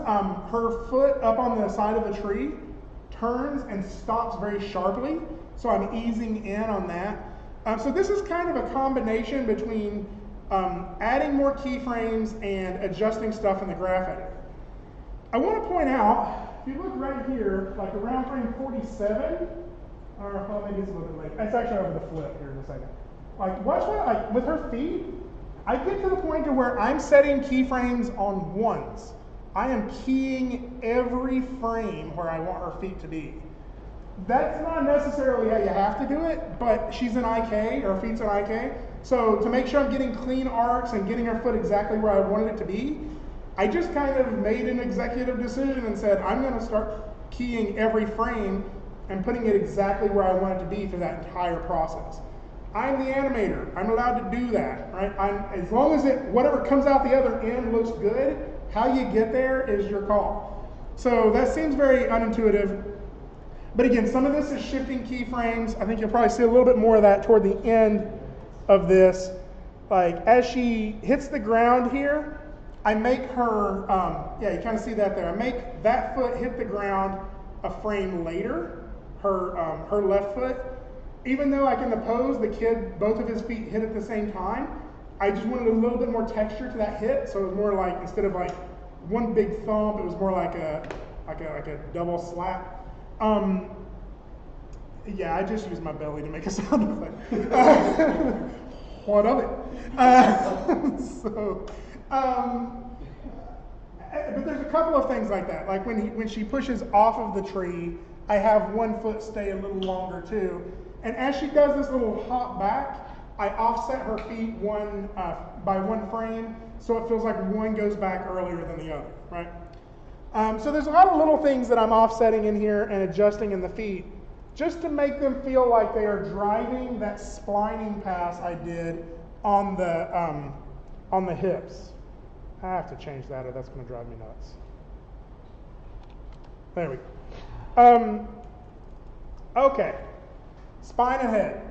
S1: her foot up on the side of the tree turns and stops very sharply. So I'm easing in on that. So this is kind of a combination between adding more keyframes and adjusting stuff in the graph editor. I want to point out, if you look right here, like around frame 47, or well, maybe it's a little bit late. It's actually over the flip here in a second. Like, watch what, like, with her feet, I get to the point to where I'm setting keyframes on ones. I am keying every frame where I want her feet to be. That's not necessarily how you have to do it, but she's an IK, or her feet's an IK. So to make sure I'm getting clean arcs and getting her foot exactly where I wanted it to be, I just kind of made an executive decision and said, I'm going to start keying every frame and putting it exactly where I want it to be for that entire process. I'm the animator. I'm allowed to do that, right? As long as whatever comes out the other end looks good, how you get there is your call. So that seems very unintuitive. But again, some of this is shifting keyframes. I think you'll probably see a little bit more of that toward the end of this. Like as she hits the ground here, I make her, yeah, you kind of see that there. I make that foot hit the ground a frame later, her left foot. Even though like in the pose, both of his feet hit at the same time, I just wanted a little bit more texture to that hit. So it was more like, instead of like one big thump, it was more like a double slap. Yeah, I just used my belly to make a sound effect. What of it? But there's a couple of things like that. Like when she pushes off of the tree, I have one foot stay a little longer too. And as she does this little hop back, I offset her feet by one frame, so it feels like one goes back earlier than the other, right? So there's a lot of little things that I'm offsetting in here and adjusting in the feet, just to make them feel like they are driving that splining pass I did on the hips. I have to change that or that's going to drive me nuts. There we go. Okay, spine and head.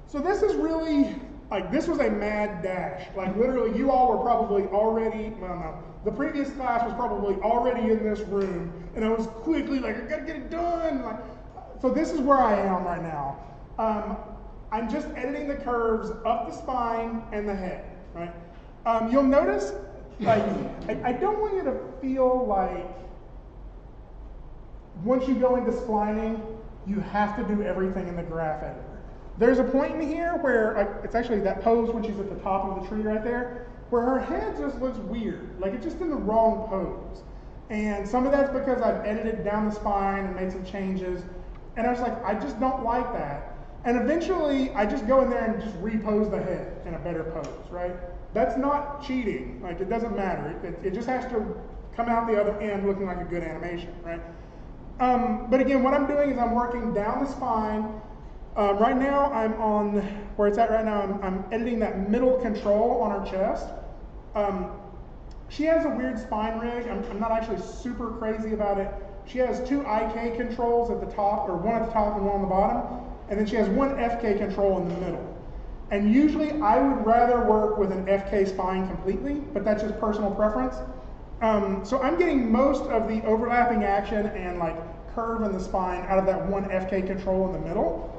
S1: So this is really, like, this was a mad dash. Like, literally, you all were probably already, well, no, the previous class was probably already in this room, and I was quickly like, I gotta get it done. Like, so this is where I am right now. I'm just editing the curves up the spine and the head, right? You'll notice, like, I don't want you to feel like once you go into splining, you have to do everything in the graph editor. There's a point in here where, it's actually that pose when she's at the top of the tree right there, where her head just looks weird, like it's just in the wrong pose. And some of that's because I've edited down the spine and made some changes. And I was like, I just don't like that. And eventually, I just go in there and just repose the head in a better pose, right? That's not cheating. Like, it doesn't matter. It just has to come out the other end looking like a good animation, right? But again, what I'm doing is I'm working down the spine. Right now, I'm on where it's at right now. I'm editing that middle control on her chest. She has a weird spine rig. I'm not actually super crazy about it. She has 2 IK controls at the top, or one at the top and one on the bottom. And then she has 1 FK control in the middle. And usually I would rather work with an FK spine completely, but that's just personal preference. So I'm getting most of the overlapping action and like curve in the spine out of that 1 FK control in the middle.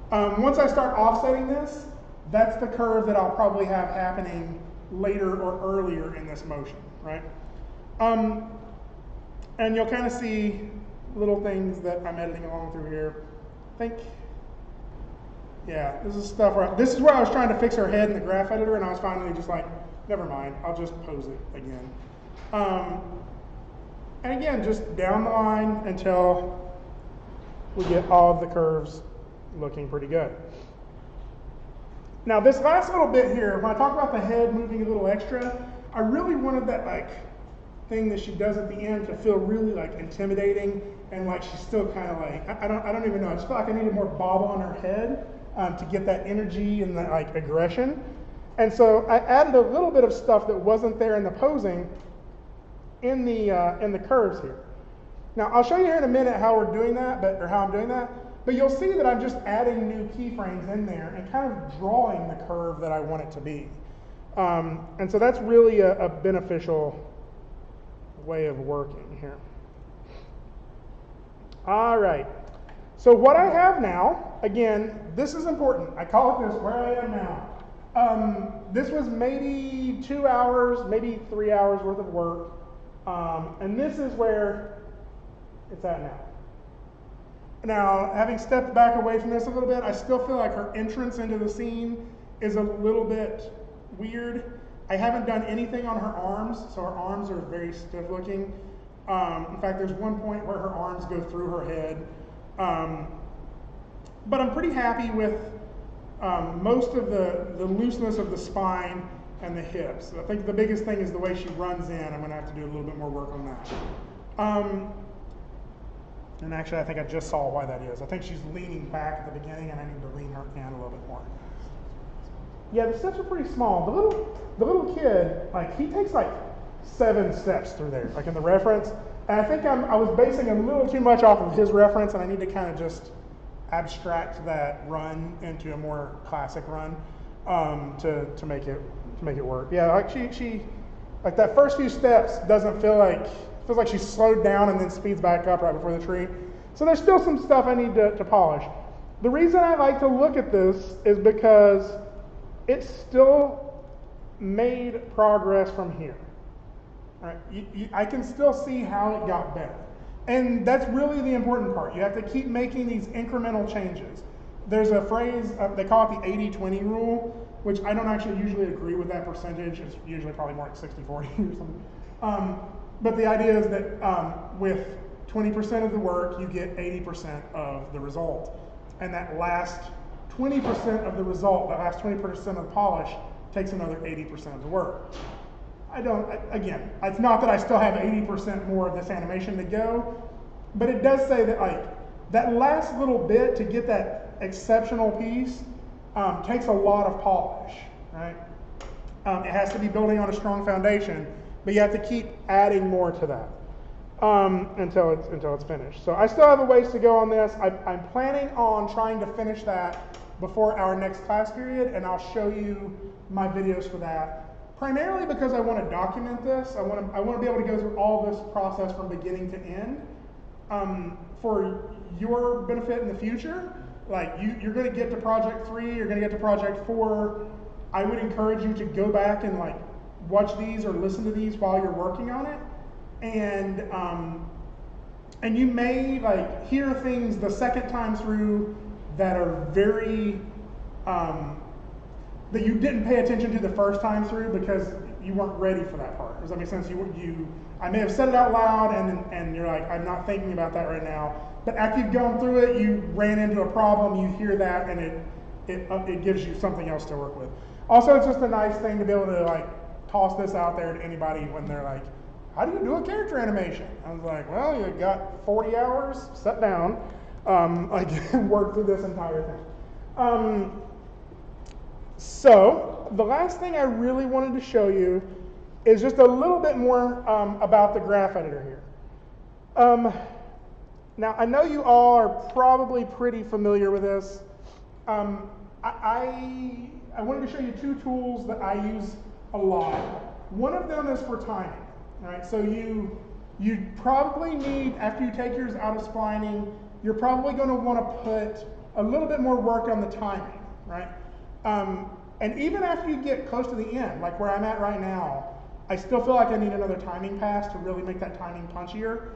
S1: Once I start offsetting this, that's the curve that I'll probably have happening later or earlier in this motion, right? And you'll kind of see little things that I'm editing along through here. I think, yeah, this is stuff where, this is where I was trying to fix her head in the graph editor, and I was finally just like, never mind, I'll just pose it again. And again, just down the line until we get all of the curves looking pretty good. Now this last little bit here, when I talk about the head moving a little extra, I really wanted that like thing that she does at the end to feel really like intimidating and like she's still kind of like, I don't even know, I just felt like I needed more bobble on her head to get that energy and that like aggression. And so I added a little bit of stuff that wasn't there in the posing in the curves here. Now I'll show you here in a minute how we're doing that, or how I'm doing that. But you'll see that I'm just adding new keyframes in there and kind of drawing the curve that I want it to be. And so that's really a beneficial way of working here. All right. So what I have now, again, this is important. I call it this, where I am now. This was maybe 2 hours, maybe 3 hours worth of work. And this is where it's at now. Now, having stepped back away from this a little bit, I still feel like her entrance into the scene is a little bit weird. I haven't done anything on her arms, so her arms are very stiff looking. In fact, there's one point where her arms go through her head. But I'm pretty happy with most of the looseness of the spine and the hips. I think the biggest thing is the way she runs in. I'm going to have to do a little bit more work on that. And actually, I think I just saw why that is. I think she's leaning back at the beginning, and I need to lean her in a little bit more. Yeah, the steps are pretty small. The little kid, like he takes like 7 steps through there, like in the reference. And I think I was basing a little too much off of his reference, and I need to kind of just abstract that run into a more classic run to make it work. Yeah, like she like that first few steps doesn't feel like. Feels like she's slowed down and then speeds back up right before the tree. So there's still some stuff I need to polish. The reason I like to look at this is because it still made progress from here. All right? I can still see how it got better. And that's really the important part. You have to keep making these incremental changes. There's a phrase, they call it the 80-20 rule, which I don't actually usually agree with that percentage. It's usually probably more like 60-40 or something. But the idea is that with 20% of the work, you get 80% of the result. And that last 20% of the result, that last 20% of the polish, takes another 80% of the work. Again, it's not that I still have 80% more of this animation to go, but it does say that like that last little bit to get that exceptional piece takes a lot of polish, right? It has to be building on a strong foundation. But you have to keep adding more to that until it's finished. So I still have a ways to go on this. I'm planning on trying to finish that before our next class period, and I'll show you my videos for that. Primarily because I want to document this. I want to be able to go through all this process from beginning to end for your benefit in the future. Like you're going to get to project 3, you're going to get to project 4. I would encourage you to go back and like watch these or listen to these while you're working on it, and you may like hear things the second time through that are very that you didn't pay attention to the first time through because you weren't ready for that part. Does that make sense? I may have said it out loud, and you're like, I'm not thinking about that right now. But after you've gone through it, you ran into a problem, you hear that, and it gives you something else to work with. Also, it's just a nice thing to be able to like toss this out there to anybody when they're like, how do you do a character animation? I was like, well, you got 40 hours, sit down, like work through this entire thing. So the last thing I really wanted to show you is just a little bit more about the graph editor here. Now, I know you all are probably pretty familiar with this. I wanted to show you two tools that I use a lot. One of them is for timing. All right, so you probably need, after you take yours out of splining, you're probably going to want to put a little bit more work on the timing, right? And even after you get close to the end, like where I'm at right now, I still feel like I need another timing pass to really make that timing punchier.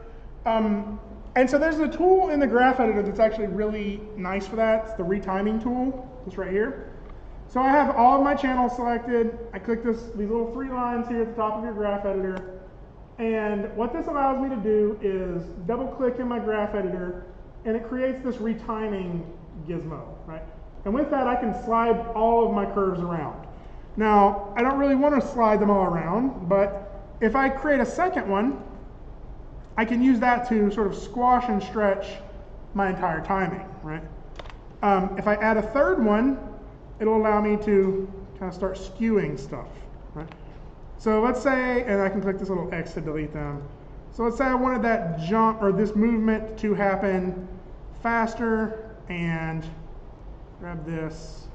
S1: And so there's a tool in the graph editor that's actually really nice for that. It's the retiming tool, this right here. So I have all of my channels selected. I click these little 3 lines here at the top of your graph editor. And what this allows me to do is double click in my graph editor, and it creates this retiming gizmo, right? And with that, I can slide all of my curves around. Now, I don't really want to slide them all around, but if I create a second one, I can use that to sort of squash and stretch my entire timing, right? If I add a third one, it'll allow me to kind of start skewing stuff, right? So let's say, and I can click this little X to delete them. So let's say I wanted that jump or this movement to happen faster, and grab this,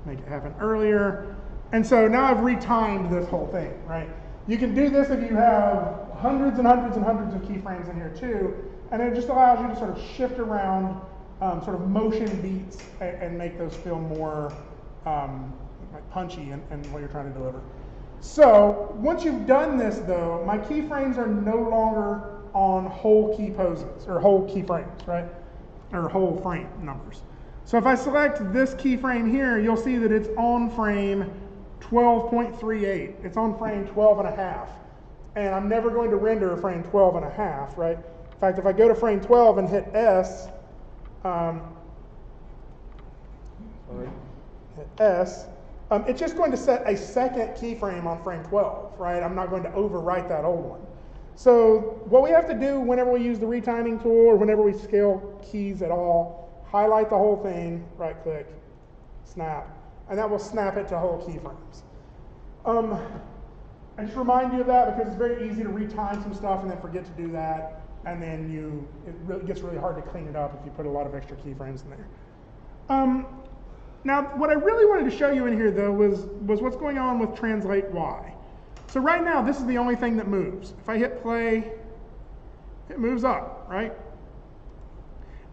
S1: make it happen earlier. And so now I've retimed this whole thing, right? You can do this if you have hundreds and hundreds and hundreds of keyframes in here too, and it just allows you to sort of shift around sort of motion beats and make those feel more like punchy in what you're trying to deliver. So once you've done this though, my keyframes are no longer on whole key poses, or whole keyframes, right? Or whole frame numbers. So if I select this keyframe here, you'll see that it's on frame 12.38. It's on frame 12 and a half. And I'm never going to render a frame 12 and a half, right? In fact, if I go to frame 12 and hit S, it's just going to set a second keyframe on frame 12, right? I'm not going to overwrite that old one. So what we have to do whenever we use the retiming tool or whenever we scale keys at all, highlight the whole thing, right click, snap, and that will snap it to whole keyframes. I just remind you of that because it's very easy to retime some stuff and then forget to do that, and then it gets really hard to clean it up if you put a lot of extra keyframes in there. Now, what I really wanted to show you in here though was what's going on with translate Y. So right now, this is the only thing that moves. If I hit play, it moves up, right?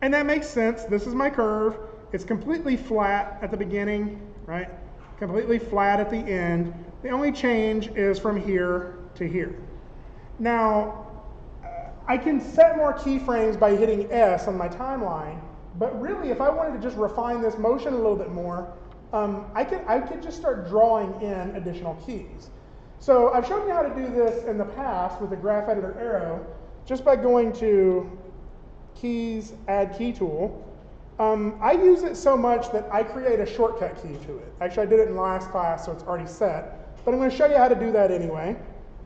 S1: And that makes sense. This is my curve. It's completely flat at the beginning, right? Completely flat at the end. The only change is from here to here. Now, I can set more keyframes by hitting S on my timeline, but really, if I wanted to just refine this motion a little bit more, I could just start drawing in additional keys. So I've shown you how to do this in the past with the graph editor arrow, just by going to keys, add key tool. I use it so much that I create a shortcut key to it. Actually, I did it in last class, so it's already set. But I'm going to show you how to do that anyway.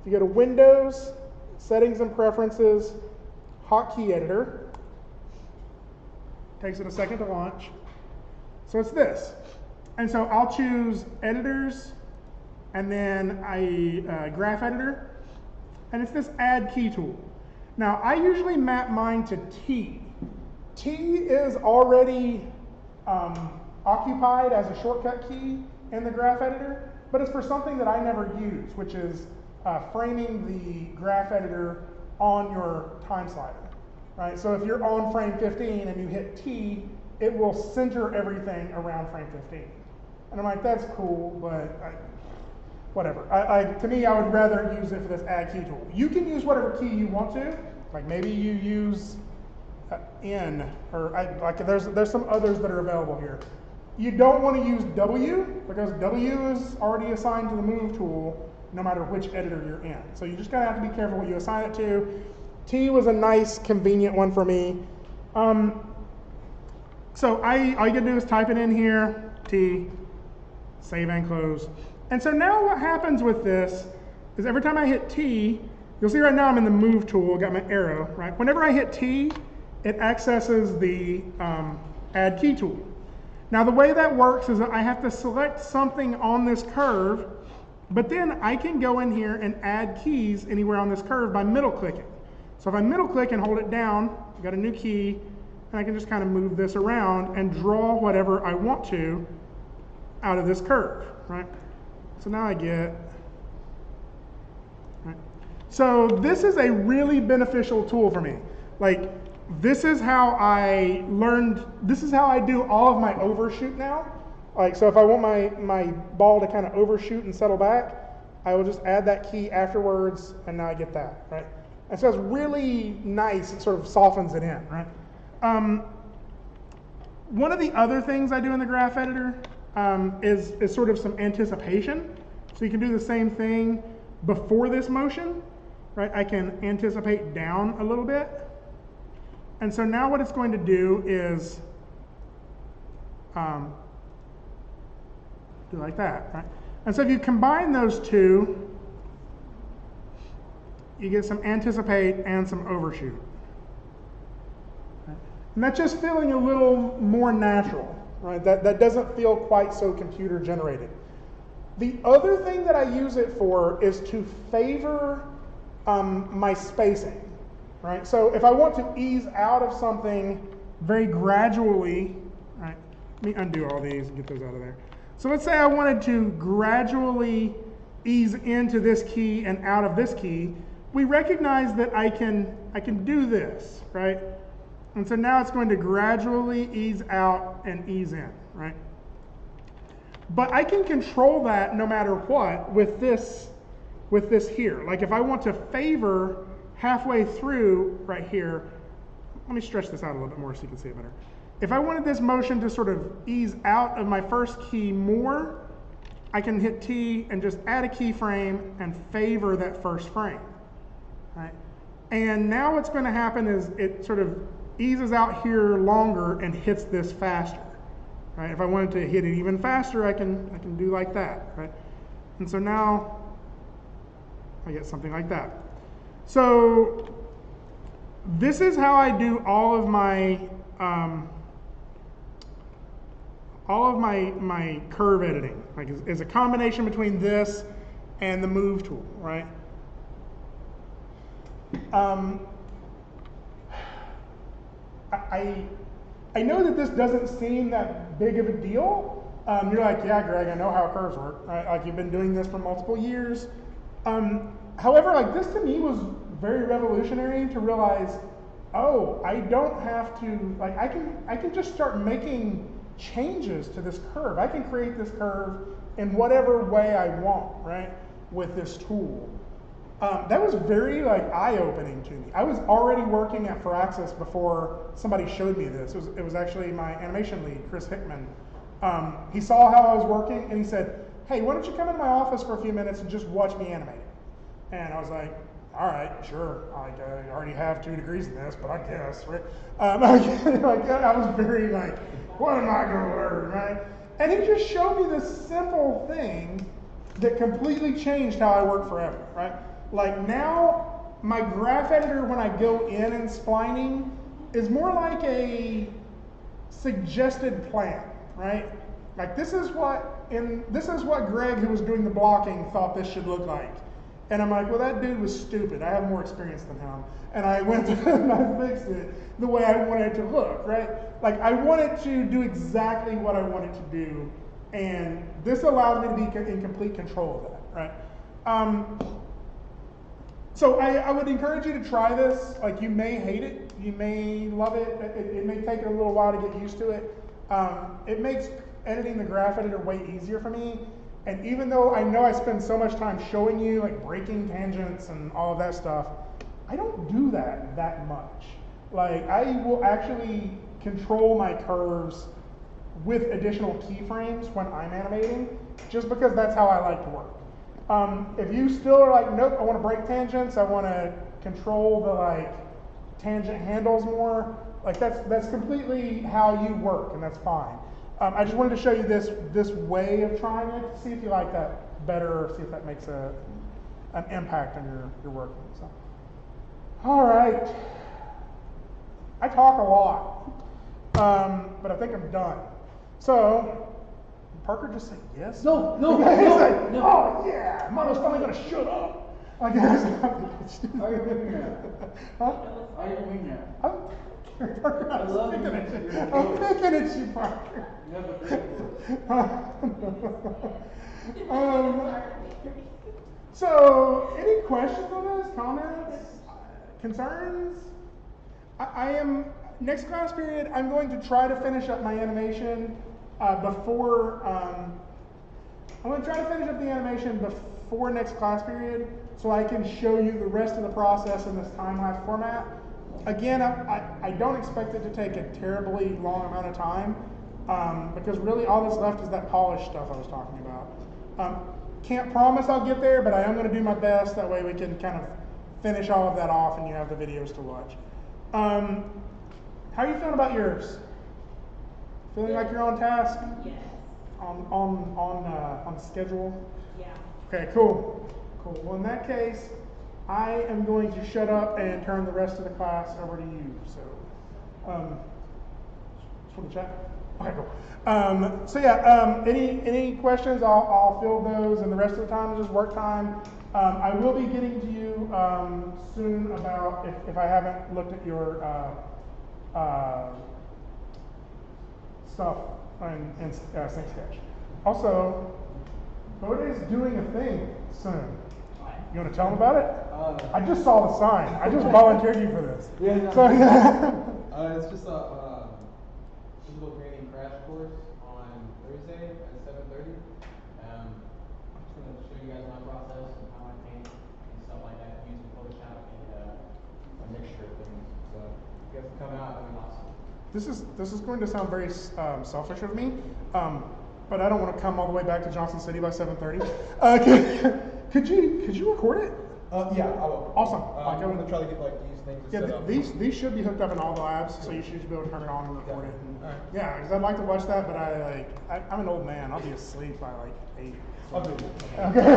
S1: You go to Windows, Settings and Preferences, Hotkey Editor. Takes it a second to launch. So it's this. And so I'll choose Editors, and then Graph Editor, and it's this Add Key tool. Now, I usually map mine to T. T is already occupied as a shortcut key in the graph editor, but it's for something that I never use, which is framing the graph editor on your time slider, right? So if you're on frame 15 and you hit T, it will center everything around frame 15. And I'm like, that's cool, but whatever. To me, I would rather use it for this add key tool. You can use whatever key you want to. Like maybe you use N, or like there's some others that are available here. You don't want to use W because W is already assigned to the move tool, no matter which editor you're in. So you just gotta have to be careful what you assign it to. T was a nice, convenient one for me. So all you gotta do is type it in here, T, save and close. And so now what happens with this is every time I hit T, you'll see right now I'm in the move tool, got my arrow, right? Whenever I hit T, it accesses the add key tool. Now the way that works is that I have to select something on this curve, but then I can go in here and add keys anywhere on this curve by middle clicking. So if I middle click and hold it down, I've got a new key, and I can just kind of move this around and draw whatever I want to out of this curve, right? So now I get, right? So this is a really beneficial tool for me. Like, this is how I learned, this is how I do all of my overshoot now. Like, so if I want my ball to kind of overshoot and settle back, I will just add that key afterwards, and now I get that, right? And so it's really nice, it sort of softens it in, right? One of the other things I do in the graph editor is sort of some anticipation. So you can do the same thing before this motion, right? I can anticipate down a little bit. And so now what it's going to do is do like that, right? And so if you combine those two, you get some anticipate and some overshoot. Right? And that's just feeling a little more natural, right? That doesn't feel quite so computer generated. The other thing that I use it for is to favor my spacing, right? So if I want to ease out of something very gradually, right? Let me undo all these and get those out of there. So let's say I wanted to gradually ease into this key and out of this key. We recognize that I can do this, right? And so now it's going to gradually ease out and ease in, right? But I can control that no matter what with this here. Like if I want to favor halfway through right here, let me stretch this out a little bit more so you can see it better. If I wanted this motion to sort of ease out of my first key more, I can hit T and just add a keyframe and favor that first frame, right? And now what's going to happen is it sort of eases out here longer and hits this faster, right? If I wanted to hit it even faster, I can do like that, right? And so now I get something like that. So this is how I do all of my curve editing. Like is a combination between this and the move tool, right? I know that this doesn't seem that big of a deal. You're like, yeah, Greg, I know how curves work, right? Like you've been doing this for multiple years. However, like this to me was very revolutionary to realize, oh, I don't have to, like I can just start making changes to this curve. I can create this curve in whatever way I want, right, with this tool. That was very like eye-opening to me. I was already working at Firaxis before somebody showed me this. It was actually my animation lead, Chris Hickman. He saw how I was working and he said, hey, why don't you come into my office for a few minutes and just watch me animate it? And I was like, all right, sure. I already have 2 degrees in this, but I guess, right? I was very like, what am I going to learn, right? And he just showed me this simple thing that completely changed how I work forever, right? Like now, my graph editor, when I go in Splining, is more like a suggested plan, right? Like this is what Greg, who was doing the blocking, thought this should look like. And I'm like, well, that dude was stupid. I have more experience than him. And I went through and I fixed it the way I wanted it to look, right? Like I wanted to do exactly what I wanted to do. And this allowed me to be in complete control of that, right? So I would encourage you to try this. Like you may hate it, you may love it. It may take a little while to get used to it. It makes editing the graph editor way easier for me. And even though I know I spend so much time showing you like breaking tangents and all of that stuff, I don't do that much. Like I will actually control my curves with additional keyframes when I'm animating, just because that's how I like to work. If you still are like, nope, I want to break tangents, I want to control the like tangent handles more, like that's completely how you work, and that's fine. I just wanted to show you this way of trying it, to see if you like that better, or see if that makes an impact on your work. So, all right. I talk a lot, but I think I'm done. So, Parker just said yes?
S3: No.
S1: He's like, no. Oh yeah, Mama's finally gonna shut up. I guess.
S3: Are you doing that?
S1: Huh?
S3: Are you doing that?
S1: Parker,
S3: I love
S1: I'm
S3: you.
S1: picking at you, Parker.
S3: You have a great voice.
S1: So, any questions on this? Comments? Concerns? I am, next class period, I'm going to try to finish up my animation before, I'm going to try to finish up the animation before next class period so I can show you the rest of the process in this time-lapse format. Again, I don't expect it to take a terribly long amount of time because really all that's left is that polished stuff I was talking about. Can't promise I'll get there, but I am going to do my best. That way we can kind of finish all of that off and you have the videos to watch. How are you feeling about yours? Feeling like you're on task?
S2: Yes.
S1: On schedule?
S2: Yeah.
S1: Okay, cool. Cool. Well, in that case, I am going to shut up and turn the rest of the class over to you. So, just want to check. Okay, cool. So yeah, any questions? I'll field those, and the rest of the time is just work time. I will be getting to you soon about if I haven't looked at your stuff in Sync Sketch. Also, Bode's doing a thing soon. You want to tell them about it? I just saw the sign. I just volunteered you for this.
S4: Yeah, no.
S1: So yeah.
S4: It's just a physical training crash course on Thursday at 7:30. I'm just going to show you guys my process and how I paint and stuff like that using Photoshop and a mixture of things. So if you guys can come out, that'd be awesome.
S1: This is going to sound very selfish of me, but I don't want to come all the way back to Johnson City by 7:30. Could you record it?
S4: Yeah, I will.
S1: Awesome.
S4: I'm going to try to get like these things
S1: Yeah,
S4: set up.
S1: these should be hooked up in all the labs, so you should be able to turn it on and record it. And,
S4: Alright.
S1: yeah, because I'd like to watch that, but I'm an old man. I'll be asleep by like 8.
S4: I'll do it.
S1: Okay.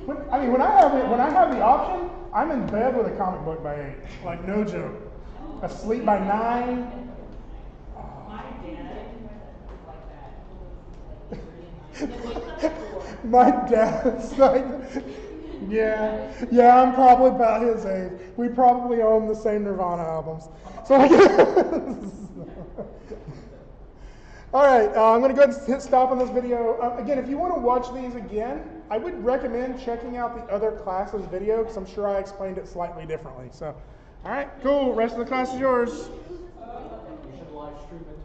S1: when I have the option, I'm in bed with a comic book by 8. Like no joke. Asleep by 9.
S2: My dad was like that.
S1: My dad's like, yeah, I'm probably about his age. We probably own the same Nirvana albums. So, all right, I'm going to go ahead and hit stop on this video. Again, if you want to watch these again, I would recommend checking out the other classes video because I'm sure I explained it slightly differently. So, all right, cool. Rest of the class is yours.
S3: You should live stream it.